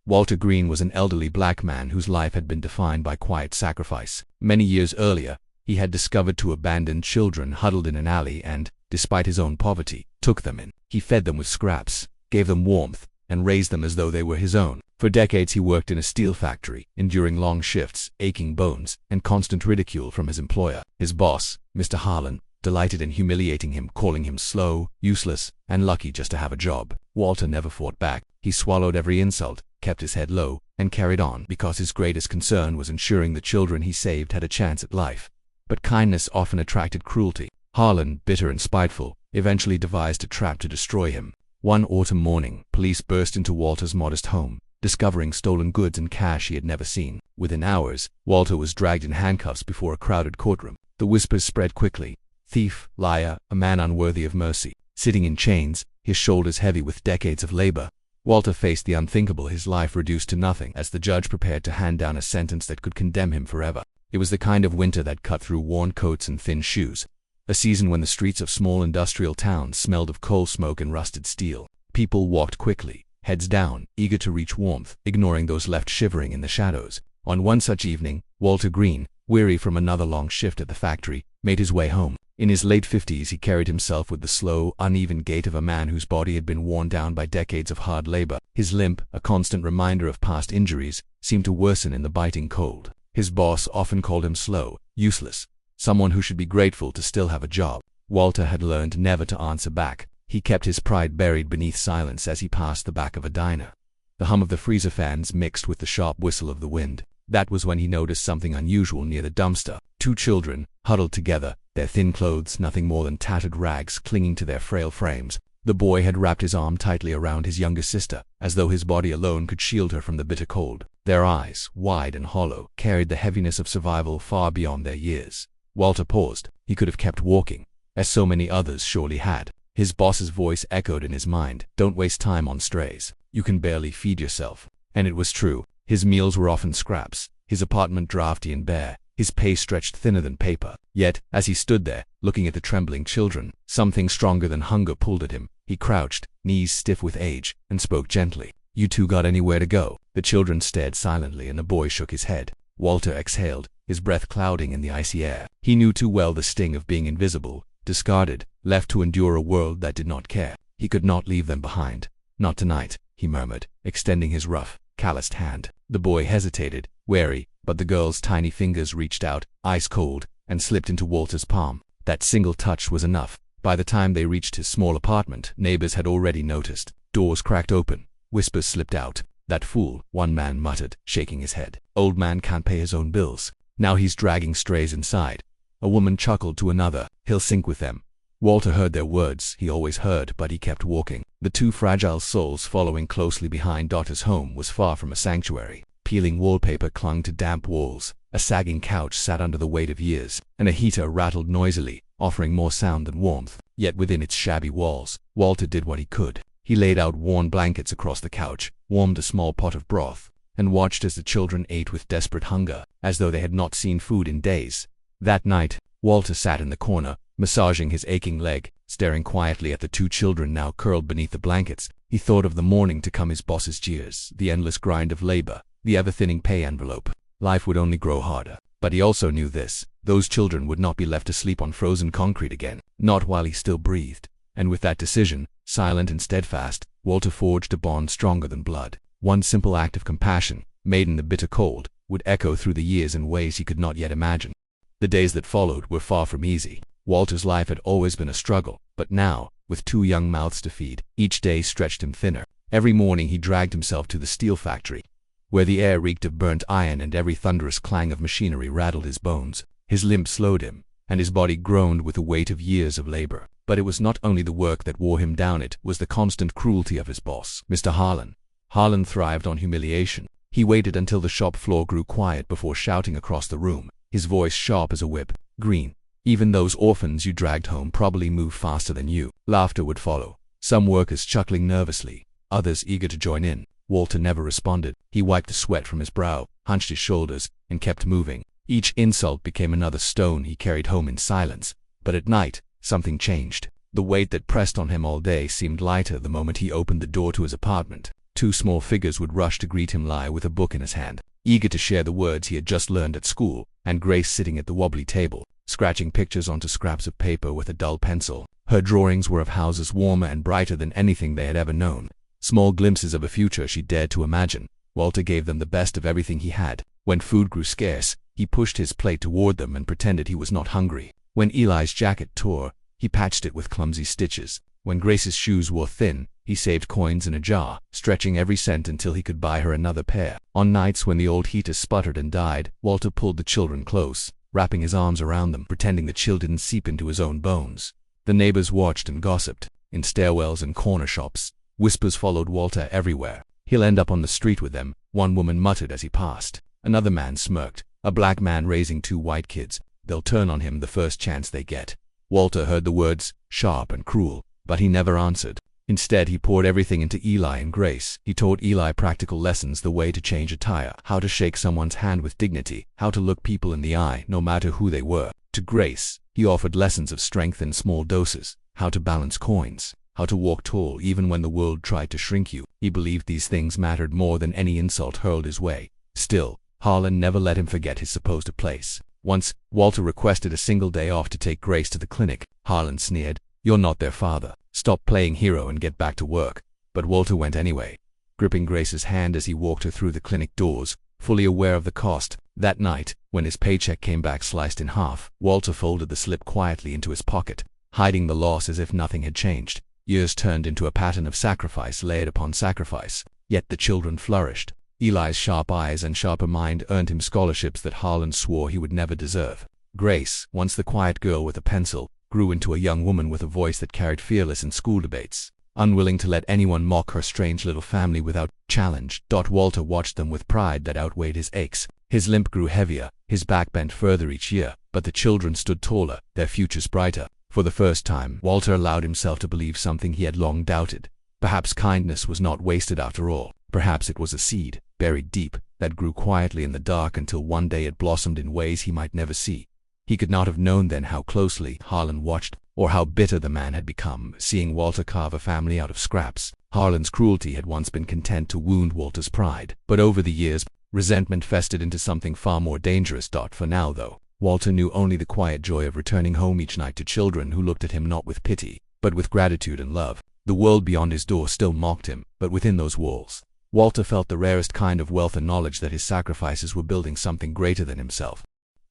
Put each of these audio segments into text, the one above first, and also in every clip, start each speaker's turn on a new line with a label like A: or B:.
A: Walter Green was an elderly black man whose life had been defined by quiet sacrifice. Many years earlier, he had discovered two abandoned children huddled in an alley and, despite his own poverty, took them in. He fed them with scraps, gave them warmth, and raised them as though they were his own. For decades he worked in a steel factory, enduring long shifts, aching bones, and constant ridicule from his employer. His boss, Mr. Harlan, delighted in humiliating him, calling him slow, useless, and lucky just to have a job. Walter never fought back. He swallowed every insult, kept his head low, and carried on because his greatest concern was ensuring the children he saved had a chance at life. But kindness often attracted cruelty. Harlan, bitter and spiteful, eventually devised a trap to destroy him. One autumn morning, police burst into Walter's modest home, discovering stolen goods and cash he had never seen. Within hours, Walter was dragged in handcuffs before a crowded courtroom. The whispers spread quickly. Thief, liar, a man unworthy of mercy. Sitting in chains, his shoulders heavy with decades of labor, Walter faced the unthinkable, his life reduced to nothing as the judge prepared to hand down a sentence that could condemn him forever. It was the kind of winter that cut through worn coats and thin shoes. A season when the streets of small industrial towns smelled of coal smoke and rusted steel. People walked quickly, heads down, eager to reach warmth, ignoring those left shivering in the shadows. On one such evening, Walter Green, weary from another long shift at the factory, made his way home. In his late 50s, he carried himself with the slow, uneven gait of a man whose body had been worn down by decades of hard labor. His limp, a constant reminder of past injuries, seemed to worsen in the biting cold. His boss often called him slow, useless, someone who should be grateful to still have a job. Walter had learned never to answer back. He kept his pride buried beneath silence as he passed the back of a diner. The hum of the freezer fans mixed with the sharp whistle of the wind. That was when he noticed something unusual near the dumpster. Two children, huddled together, their thin clothes nothing more than tattered rags clinging to their frail frames. The boy had wrapped his arm tightly around his younger sister, as though his body alone could shield her from the bitter cold. Their eyes, wide and hollow, carried the heaviness of survival far beyond their years. Walter paused. He could have kept walking, as so many others surely had. His boss's voice echoed in his mind. Don't waste time on strays. You can barely feed yourself. And it was true. His meals were often scraps, his apartment drafty and bare, his pay stretched thinner than paper. Yet, as he stood there, looking at the trembling children, something stronger than hunger pulled at him. He crouched, knees stiff with age, and spoke gently. You two got anywhere to go? The children stared silently and the boy shook his head. Walter exhaled, his breath clouding in the icy air. He knew too well the sting of being invisible, discarded, left to endure a world that did not care. He could not leave them behind. Not tonight, he murmured, extending his rough, calloused hand. The boy hesitated, wary, but the girl's tiny fingers reached out, ice cold, and slipped into Walter's palm. That single touch was enough. By the time they reached his small apartment, neighbors had already noticed. Doors cracked open. Whispers slipped out. That fool, one man muttered, shaking his head. Old man can't pay his own bills. Now he's dragging strays inside. A woman chuckled to another. He'll sink with them. Walter heard their words. He always heard, but he kept walking. The two fragile souls following closely behind daughter's home was far from a sanctuary. Peeling wallpaper clung to damp walls. A sagging couch sat under the weight of years, and a heater rattled noisily, offering more sound than warmth. Yet within its shabby walls, Walter did what he could. He laid out worn blankets across the couch, warmed a small pot of broth, and watched as the children ate with desperate hunger, as though they had not seen food in days. That night, Walter sat in the corner, massaging his aching leg, staring quietly at the two children now curled beneath the blankets. He thought of the morning to come, his boss's jeers, the endless grind of labor, the ever-thinning pay envelope. Life would only grow harder. But he also knew this. Those children would not be left to sleep on frozen concrete again. Not while he still breathed. And with that decision, silent and steadfast, Walter forged a bond stronger than blood. One simple act of compassion, made in the bitter cold, would echo through the years in ways he could not yet imagine. The days that followed were far from easy. Walter's life had always been a struggle, but now, with two young mouths to feed, each day stretched him thinner. Every morning he dragged himself to the steel factory, where the air reeked of burnt iron and every thunderous clang of machinery rattled his bones. His limp slowed him, and his body groaned with the weight of years of labor. But it was not only the work that wore him down, it was the constant cruelty of his boss, Mr. Harlan. Harlan thrived on humiliation. He waited until the shop floor grew quiet before shouting across the room, his voice sharp as a whip. Green, even those orphans you dragged home probably move faster than you. Laughter would follow, some workers chuckling nervously, others eager to join in. Walter never responded. He wiped the sweat from his brow, hunched his shoulders, and kept moving. Each insult became another stone he carried home in silence. But at night, something changed. The weight that pressed on him all day seemed lighter the moment he opened the door to his apartment. Two small figures would rush to greet him, Eli with a book in his hand, eager to share the words he had just learned at school, and Grace sitting at the wobbly table, scratching pictures onto scraps of paper with a dull pencil. Her drawings were of houses warmer and brighter than anything they had ever known, small glimpses of a future she dared to imagine. Walter gave them the best of everything he had. When food grew scarce, he pushed his plate toward them and pretended he was not hungry. When Eli's jacket tore, he patched it with clumsy stitches. When Grace's shoes wore thin, he saved coins in a jar, stretching every cent until he could buy her another pair. On nights when the old heater sputtered and died, Walter pulled the children close, wrapping his arms around them, pretending the chill didn't seep into his own bones. The neighbors watched and gossiped. In stairwells and corner shops, whispers followed Walter everywhere. "He'll end up on the street with them," one woman muttered as he passed. Another man smirked. "A black man raising two white kids. They'll turn on him the first chance they get." Walter heard the words, sharp and cruel, but he never answered. Instead, he poured everything into Eli and Grace. He taught Eli practical lessons: the way to change a tire, how to shake someone's hand with dignity, how to look people in the eye, no matter who they were. To Grace, he offered lessons of strength in small doses, how to balance coins, how to walk tall even when the world tried to shrink you. He believed these things mattered more than any insult hurled his way. Still, Harlan never let him forget his supposed place. Once, Walter requested a single day off to take Grace to the clinic. Harlan sneered, "You're not their father. Stop playing hero and get back to work." But Walter went anyway, gripping Grace's hand as he walked her through the clinic doors, fully aware of the cost. That night, when his paycheck came back sliced in half, Walter folded the slip quietly into his pocket, hiding the loss as if nothing had changed. Years turned into a pattern of sacrifice layered upon sacrifice. Yet the children flourished. Eli's sharp eyes and sharper mind earned him scholarships that Harlan swore he would never deserve. Grace, once the quiet girl with a pencil, grew into a young woman with a voice that carried fearless in school debates, unwilling to let anyone mock her strange little family without challenge. Walter watched them with pride that outweighed his aches. His limp grew heavier, his back bent further each year, but the children stood taller, their futures brighter. For the first time, Walter allowed himself to believe something he had long doubted. Perhaps kindness was not wasted after all. Perhaps it was a seed, buried deep, that grew quietly in the dark until one day it blossomed in ways he might never see. He could not have known then how closely Harlan watched, or how bitter the man had become, seeing Walter carve a family out of scraps. Harlan's cruelty had once been content to wound Walter's pride, but over the years, resentment festered into something far more dangerous. For now, though, Walter knew only the quiet joy of returning home each night to children who looked at him not with pity, but with gratitude and love. The world beyond his door still mocked him, but within those walls, Walter felt the rarest kind of wealth and knowledge that his sacrifices were building something greater than himself.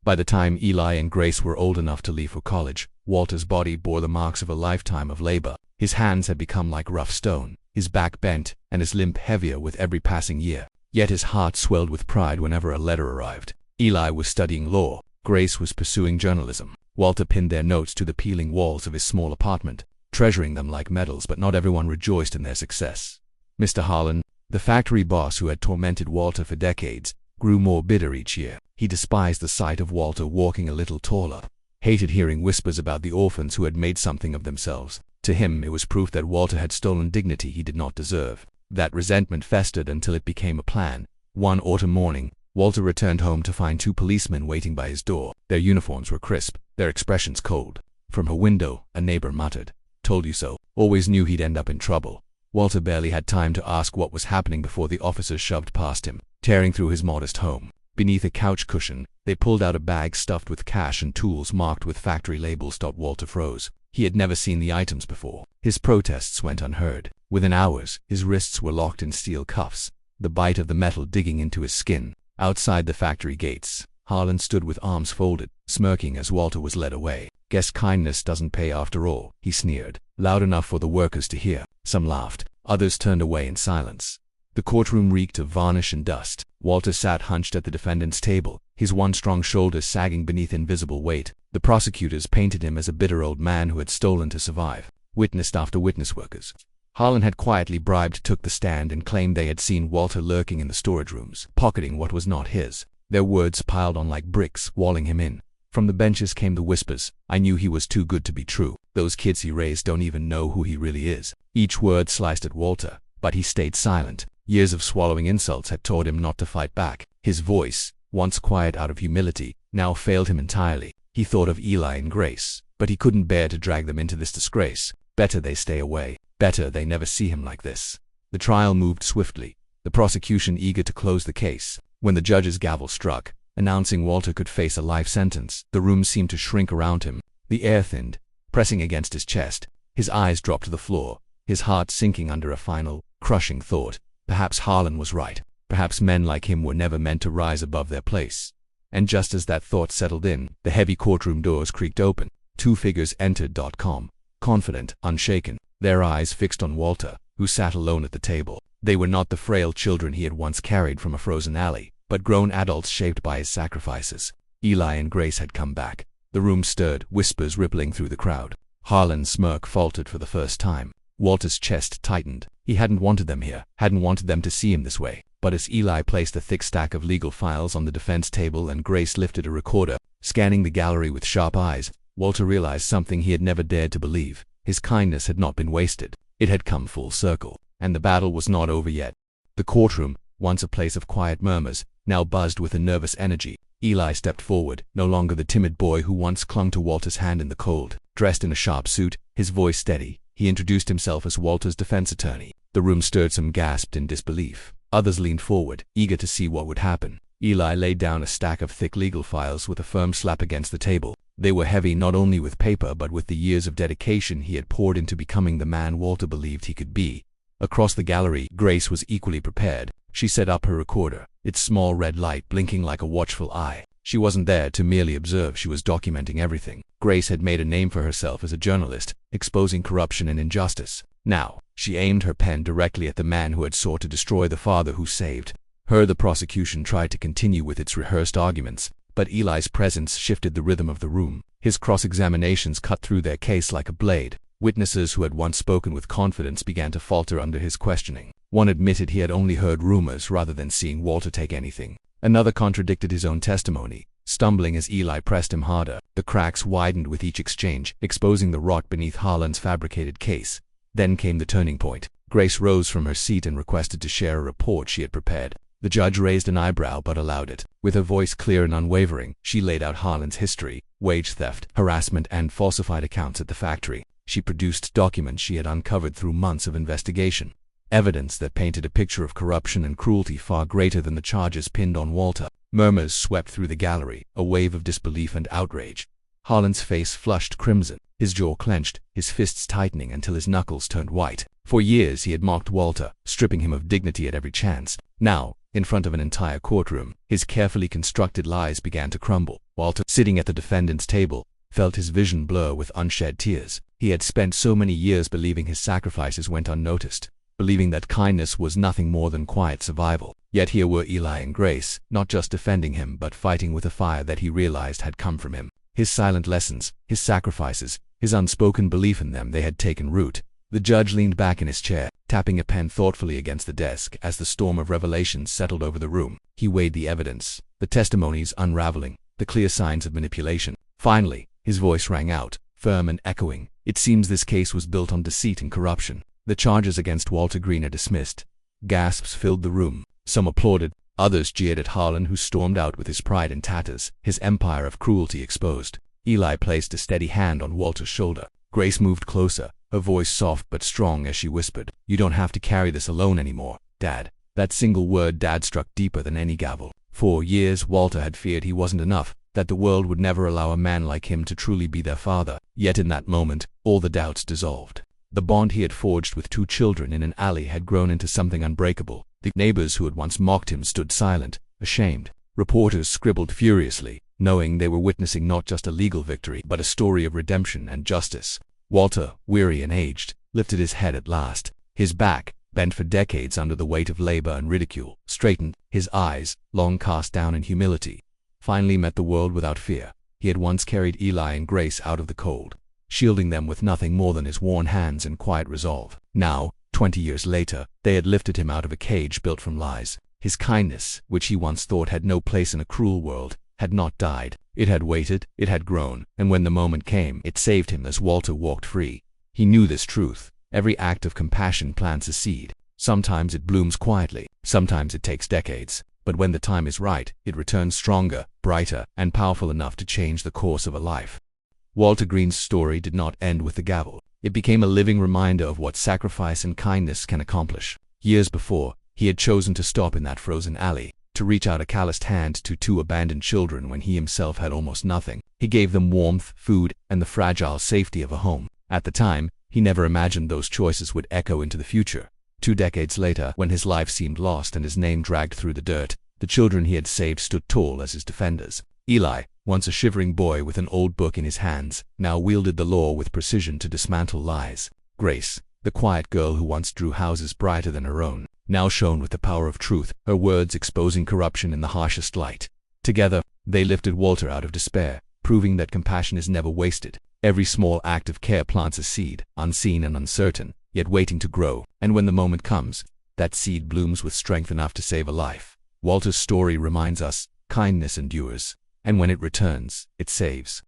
A: By the time Eli and Grace were old enough to leave for college, Walter's body bore the marks of a lifetime of labor. His hands had become like rough stone, his back bent, and his limp heavier with every passing year. Yet his heart swelled with pride whenever a letter arrived. Eli was studying law, Grace was pursuing journalism. Walter pinned their notes to the peeling walls of his small apartment, treasuring them like medals, but not everyone rejoiced in their success. Mr. Harlan, the factory boss who had tormented Walter for decades, grew more bitter each year. He despised the sight of Walter walking a little taller, hated hearing whispers about the orphans who had made something of themselves. To him, it was proof that Walter had stolen dignity he did not deserve. That resentment festered until it became a plan. One autumn morning, Walter returned home to find two policemen waiting by his door. Their uniforms were crisp, their expressions cold. From her window, a neighbor muttered, "Told you so. Always knew he'd end up in trouble." Walter barely had time to ask what was happening before the officers shoved past him, tearing through his modest home. Beneath a couch cushion, they pulled out a bag stuffed with cash and tools marked with factory labels. Walter froze. He had never seen the items before. His protests went unheard. Within hours, his wrists were locked in steel cuffs, the bite of the metal digging into his skin. Outside the factory gates, Harlan stood with arms folded, smirking as Walter was led away. "Guess kindness doesn't pay after all," he sneered, loud enough for the workers to hear. Some laughed, others turned away in silence. The courtroom reeked of varnish and dust. Walter sat hunched at the defendant's table, his one strong shoulder sagging beneath invisible weight. The prosecutors painted him as a bitter old man who had stolen to survive. Witness after witness, workers Harlan had quietly bribed, took the stand and claimed they had seen Walter lurking in the storage rooms, pocketing what was not his. Their words piled on like bricks, walling him in. From the benches came the whispers, "I knew he was too good to be true. Those kids he raised don't even know who he really is." Each word sliced at Walter, but he stayed silent. Years of swallowing insults had taught him not to fight back. His voice, once quiet out of humility, now failed him entirely. He thought of Eli and Grace, but he couldn't bear to drag them into this disgrace. Better they stay away. Better they never see him like this. The trial moved swiftly, the prosecution eager to close the case. When the judge's gavel struck, announcing Walter could face a life sentence, the room seemed to shrink around him. The air thinned, pressing against his chest. His eyes dropped to the floor, his heart sinking under a final, crushing thought. Perhaps Harlan was right. Perhaps men like him were never meant to rise above their place. And just as that thought settled in, the heavy courtroom doors creaked open. Two figures entered. Confident, unshaken, their eyes fixed on Walter, who sat alone at the table. They were not the frail children he had once carried from a frozen alley, but grown adults shaped by his sacrifices. Eli and Grace had come back. The room stirred, whispers rippling through the crowd. Harlan's smirk faltered for the first time. Walter's chest tightened. He hadn't wanted them here, hadn't wanted them to see him this way. But as Eli placed a thick stack of legal files on the defense table and Grace lifted a recorder, scanning the gallery with sharp eyes, Walter realized something he had never dared to believe. His kindness had not been wasted. It had come full circle. And the battle was not over yet. The courtroom, once a place of quiet murmurs, now buzzed with a nervous energy. Eli stepped forward, no longer the timid boy who once clung to Walter's hand in the cold. Dressed in a sharp suit, his voice steady, he introduced himself as Walter's defense attorney. The room stirred. Some gasped in disbelief. Others leaned forward, eager to see what would happen. Eli laid down a stack of thick legal files with a firm slap against the table. They were heavy not only with paper but with the years of dedication he had poured into becoming the man Walter believed he could be. Across the gallery, Grace was equally prepared. She set up her recorder, its small red light blinking like a watchful eye. She wasn't there to merely observe, she was documenting everything. Grace had made a name for herself as a journalist, exposing corruption and injustice. Now, she aimed her pen directly at the man who had sought to destroy the father who saved her. The prosecution tried to continue with its rehearsed arguments, but Eli's presence shifted the rhythm of the room. His cross-examinations cut through their case like a blade. Witnesses who had once spoken with confidence began to falter under his questioning. One admitted he had only heard rumors rather than seeing Walter take anything. Another contradicted his own testimony, stumbling as Eli pressed him harder. The cracks widened with each exchange, exposing the rot beneath Harlan's fabricated case. Then came the turning point. Grace rose from her seat and requested to share a report she had prepared. The judge raised an eyebrow but allowed it. With her voice clear and unwavering, she laid out Harlan's history, wage theft, harassment, and falsified accounts at the factory. She produced documents she had uncovered through months of investigation. Evidence that painted a picture of corruption and cruelty far greater than the charges pinned on Walter. Murmurs swept through the gallery, a wave of disbelief and outrage. Harlan's face flushed crimson, his jaw clenched, his fists tightening until his knuckles turned white. For years he had mocked Walter, stripping him of dignity at every chance. Now, in front of an entire courtroom, his carefully constructed lies began to crumble. Walter, sitting at the defendant's table, felt his vision blur with unshed tears. He had spent so many years believing his sacrifices went unnoticed, believing that kindness was nothing more than quiet survival. Yet here were Eli and Grace, not just defending him but fighting with a fire that he realized had come from him. His silent lessons, his sacrifices, his unspoken belief in them, they had taken root. The judge leaned back in his chair, tapping a pen thoughtfully against the desk as the storm of revelations settled over the room. He weighed the evidence, the testimonies unraveling, the clear signs of manipulation. Finally, his voice rang out, firm and echoing. It seems this case was built on deceit and corruption. The charges against Walter Green are dismissed. Gasps filled the room. Some applauded, others jeered at Harlan, who stormed out with his pride in tatters, his empire of cruelty exposed. Eli placed a steady hand on Walter's shoulder. Grace moved closer, her voice soft but strong as she whispered, "You don't have to carry this alone anymore, Dad." That single word, Dad, struck deeper than any gavel. For years, Walter had feared he wasn't enough, that the world would never allow a man like him to truly be their father. Yet in that moment, all the doubts dissolved. The bond he had forged with two children in an alley had grown into something unbreakable. The neighbors who had once mocked him stood silent, ashamed. Reporters scribbled furiously, knowing they were witnessing not just a legal victory but a story of redemption and justice. Walter, weary and aged, lifted his head at last. His back, bent for decades under the weight of labor and ridicule, straightened. His eyes, long cast down in humility, finally met the world without fear. He had once carried Eli and Grace out of the cold, shielding them with nothing more than his worn hands and quiet resolve. Now, 20 years later, they had lifted him out of a cage built from lies. His kindness, which he once thought had no place in a cruel world, had not died. It had waited, it had grown, and when the moment came, it saved him as Walter walked free. He knew this truth. Every act of compassion plants a seed. Sometimes it blooms quietly, sometimes it takes decades, but when the time is right, it returns stronger, brighter, and powerful enough to change the course of a life. Walter Green's story did not end with the gavel. It became a living reminder of what sacrifice and kindness can accomplish. Years before, he had chosen to stop in that frozen alley, to reach out a calloused hand to two abandoned children when he himself had almost nothing. He gave them warmth, food, and the fragile safety of a home. At the time, he never imagined those choices would echo into the future. 2 decades later, when his life seemed lost and his name dragged through the dirt, the children he had saved stood tall as his defenders. Eli, once a shivering boy with an old book in his hands, now wielded the law with precision to dismantle lies. Grace, the quiet girl who once drew houses brighter than her own, now shone with the power of truth, her words exposing corruption in the harshest light. Together, they lifted Walter out of despair, proving that compassion is never wasted. Every small act of care plants a seed, unseen and uncertain, yet waiting to grow, and when the moment comes, that seed blooms with strength enough to save a life. Walter's story reminds us, kindness endures, and when it returns, it saves.